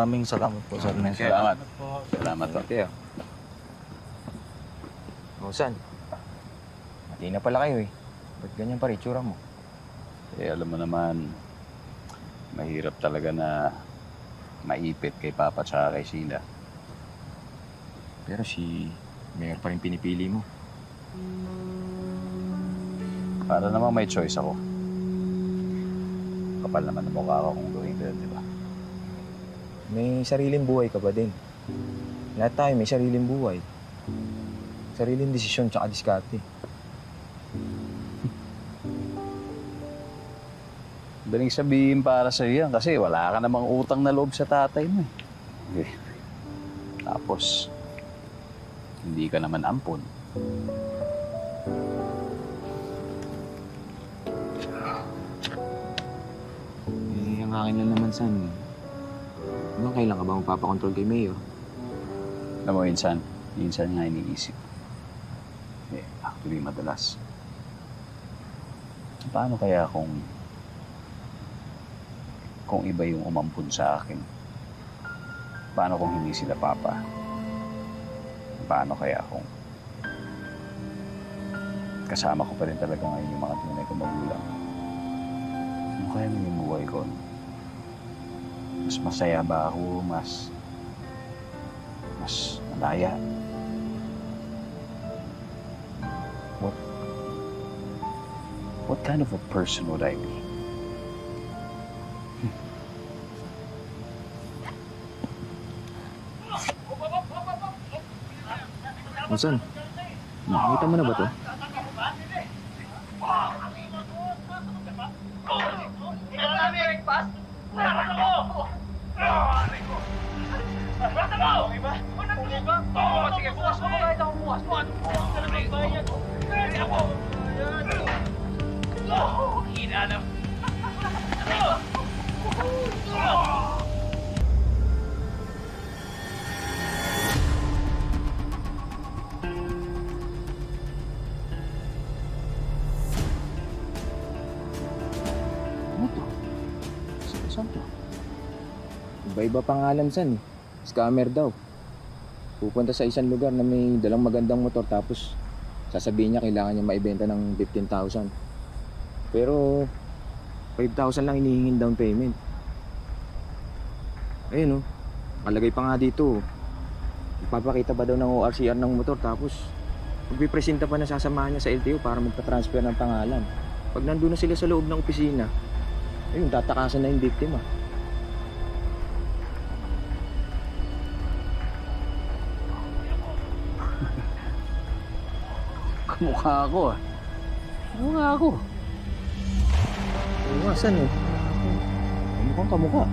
Maraming salamat po, Sir Nelson. Salamat. Salamat po. Teo. O, saan? Mati na pala kayo eh. Ba't ganyan pa rin itsura mo? Eh, alam mo naman, mahirap talaga na maipit kay Papa tsaka kay Sheila. Pero si Mayor pa rin pinipili mo. Para naman may choice ako. Kapal naman ang mukha ko kung gawin ko yun, di ba? May sariling buhay ka ba din? Lahat tayo may sariling buhay. Sariling desisyon tsaka diskarte. Daling sabihin para sa yan kasi wala ka namang utang na loob sa tatay mo. Eh. Tapos, hindi ka naman ampon. Eh, ang akin lang naman, San. Hanggang kailan ka ba magpapakontrol kay Mayor? Alam mo, minsan nga iniisip. Eh, actually, madalas. Paano kaya kung iba yung umampun sa akin? Paano kung hindi sila Papa? Paano kaya kung kasama ko pa rin talaga ngayon yung mga tunay ko magulang? Ano kaya naging buhay ko? Mas masaya ba ako? Mas malaya? What kind of a person would I be? O, San? Nakita mo na ba to? Ano to? Saan to? Iba-iba pangalan, San. Scammer daw. Pupunta sa isang lugar na may dalang magandang motor tapos sasabihin niya kailangan niya maibenta ng 15,000. Pero 5,000 lang hinihingin down payment. Ayun, oh. Nakalagay pa nga dito. Magpapakita pa daw ng ORCR ng motor tapos magpipresenta pa na sasamahan niya sa LTO para magpa-transfer ng pangalan. Pag nandun na sila sa loob ng opisina, ayun, tatakasan na yung biktima. Kamukha ako ah. Kamukha ako. Oo nga, San eh. Mukhang kamukha.